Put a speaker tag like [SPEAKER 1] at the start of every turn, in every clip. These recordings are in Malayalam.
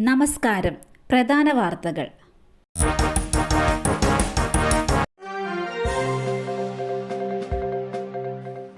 [SPEAKER 1] നമസ്കാരം. പ്രധാന വാർത്തകൾ.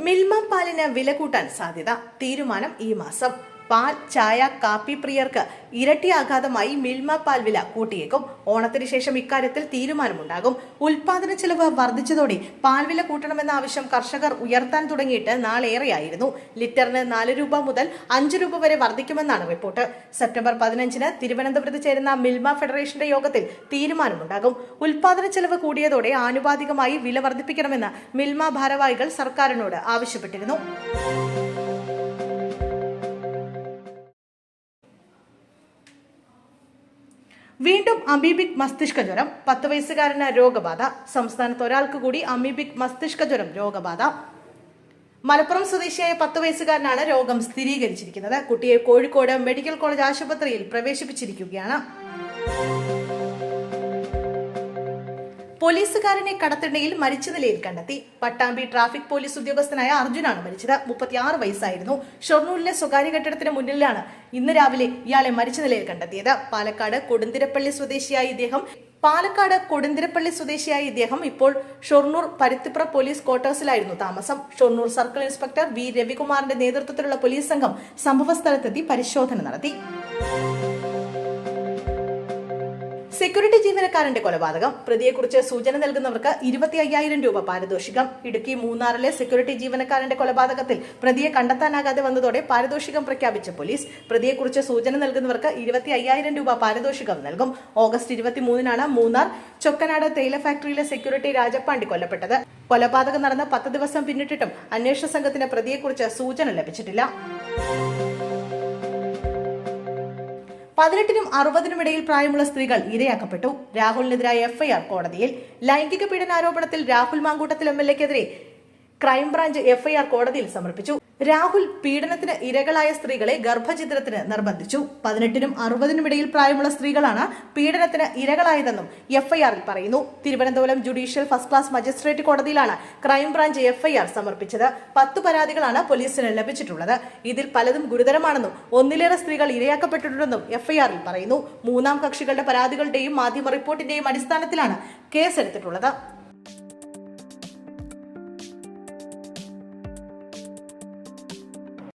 [SPEAKER 2] മിൽമ പാലിന് വില കൂട്ടാൻ സാധ്യത. തീരുമാനം ഈ മാസം. പാൽ, ചായ, കാപ്പി പ്രിയർക്ക് ഇരട്ടി ആഘാതമായി മിൽമ പാൽ വില കൂട്ടിയേക്കും. ഓണത്തിന് ശേഷം ഇക്കാര്യത്തിൽ തീരുമാനമുണ്ടാകും. ഉൽപാദന ചെലവ് വർദ്ധിച്ചതോടെ പാൽ വില കൂട്ടണമെന്ന ആവശ്യം കർഷകർ ഉയർത്താൻ തുടങ്ങിയിട്ട് നാളേറെയായിരുന്നു. ലിറ്ററിന് 4 രൂപ മുതൽ 5 രൂപ വരെ വർദ്ധിക്കുമെന്നാണ് റിപ്പോർട്ട്. സെപ്റ്റംബർ 15-ന് തിരുവനന്തപുരത്ത് ചേരുന്ന മിൽമ ഫെഡറേഷന്റെ യോഗത്തിൽ തീരുമാനമുണ്ടാകും. ഉൽപാദന ചെലവ് കൂടിയതോടെ ആനുപാതികമായി വില വർദ്ധിപ്പിക്കണമെന്ന് മിൽമ ഭാരവാഹികൾ സർക്കാരിനോട് ആവശ്യപ്പെട്ടിരുന്നു. വീണ്ടും അമീബിക് മസ്തിഷ്ക ജ്വരം. 10 വയസ്സുകാരന് രോഗബാധ. സംസ്ഥാനത്ത് ഒരാൾക്ക് കൂടി അമീബിക് മസ്തിഷ്ക ജ്വരം രോഗബാധ. മലപ്പുറം സ്വദേശിയായ 10 വയസ്സുകാരനാണ് രോഗം സ്ഥിരീകരിച്ചിരിക്കുന്നത്. കുട്ടിയെ കോഴിക്കോട് മെഡിക്കൽ കോളേജ് ആശുപത്രിയിൽ പ്രവേശിപ്പിച്ചിരിക്കുകയാണ്. പോലീസുകാരനെ കടത്തിണ്ണയിൽ മരിച്ച നിലയിൽ കണ്ടെത്തി. പട്ടാമ്പി ട്രാഫിക് പോലീസ് ഉദ്യോഗസ്ഥനായ അർജുനാണ് മരിച്ചത്. 36 വയസ്സായിരുന്നു. ഷൊർണൂരിലെ സ്വകാര്യ കെട്ടിടത്തിന് മുന്നിലാണ് ഇന്ന് രാവിലെ ഇയാളെ മരിച്ച നിലയിൽ കണ്ടെത്തിയത്. പാലക്കാട് കൊടുന്തിരപ്പള്ളി സ്വദേശിയായ ഇദ്ദേഹം ഇപ്പോൾ ഷൊർണൂർ പരുത്തിപ്പുറ പോലീസ് ക്വാർട്ടേഴ്സിലായിരുന്നു താമസം. ഷൊർണൂർ സർക്കിൾ ഇൻസ്പെക്ടർ വി രവികുമാറിന്റെ നേതൃത്വത്തിലുള്ള പോലീസ് സംഘം സംഭവസ്ഥലത്തെത്തി പരിശോധന നടത്തി. സെക്യൂരിറ്റി ജീവനക്കാരന്റെ കൊലപാതകം. പ്രതിയെക്കുറിച്ച് സൂചന നൽകുന്നവർക്ക് 25,000 രൂപ പാരിതോഷികം. ഇടുക്കി മൂന്നാറിലെ സെക്യൂരിറ്റി ജീവനക്കാരന്റെ കൊലപാതകത്തിൽ പ്രതിയെ കണ്ടെത്താനാകാതെ വന്നതോടെ പാരിതോഷികം പ്രഖ്യാപിച്ച പോലീസ് പ്രതിയെക്കുറിച്ച് സൂചന നൽകുന്നവർക്ക് 25,000 രൂപ പാരിതോഷികം നൽകും. ഓഗസ്റ്റ് 23-നാണ് മൂന്നാർ ചൊക്കനാട് തേയില ഫാക്ടറിയിലെ സെക്യൂരിറ്റി രാജപ്പാണ്ടി കൊല്ലപ്പെട്ടത്. കൊലപാതകം നടന്ന് 10 ദിവസം പിന്നിട്ടിട്ടും അന്വേഷണ സംഘത്തിന് പ്രതിയെക്കുറിച്ച് സൂചന ലഭിച്ചിട്ടില്ല. 18-നും 60-നും ഇടയിൽ പ്രായമുള്ള സ്ത്രീകൾ ഇരയാക്കപ്പെട്ടു. രാഹുലിനെതിരായ എഫ്ഐആർ കോടതിയിൽ. ലൈംഗിക പീഡനാരോപണത്തിൽ രാഹുൽ മാങ്കൂട്ടത്തിൽ എംഎൽഎക്കെതിരെ ക്രൈംബ്രാഞ്ച് എഫ്ഐആർ കോടതിയിൽ സമർപ്പിച്ചു. രാഹുൽ പീഡനത്തിന് ഇരകളായ സ്ത്രീകളെ ഗർഭഛിദ്രത്തിന് നിർബന്ധിച്ചു. 18-നും 60-നും ഇടയിൽ പ്രായമുള്ള സ്ത്രീകളാണ് പീഡനത്തിന് ഇരകളായതെന്നും എഫ്ഐആറിൽ പറയുന്നു. Thiruvananthapuram judicial first class magistrate കോടതിയിലാണ് ക്രൈംബ്രാഞ്ച് എഫ്ഐആർ സമർപ്പിച്ചത്. 10 പരാതികളാണ് പോലീസിന് ലഭിച്ചിട്ടുള്ളത്. ഇതിൽ പലതും ഗുരുതരമാണെന്നും ഒന്നിലേറെ സ്ത്രീകൾ ഇരയാക്കപ്പെട്ടിട്ടുണ്ടെന്നും എഫ്ഐആറിൽ പറയുന്നു. മൂന്നാം കക്ഷികളുടെ പരാതികളുടെയും മാധ്യമ റിപ്പോർട്ടിന്റെയും അടിസ്ഥാനത്തിലാണ് കേസെടുത്തിട്ടുള്ളത്.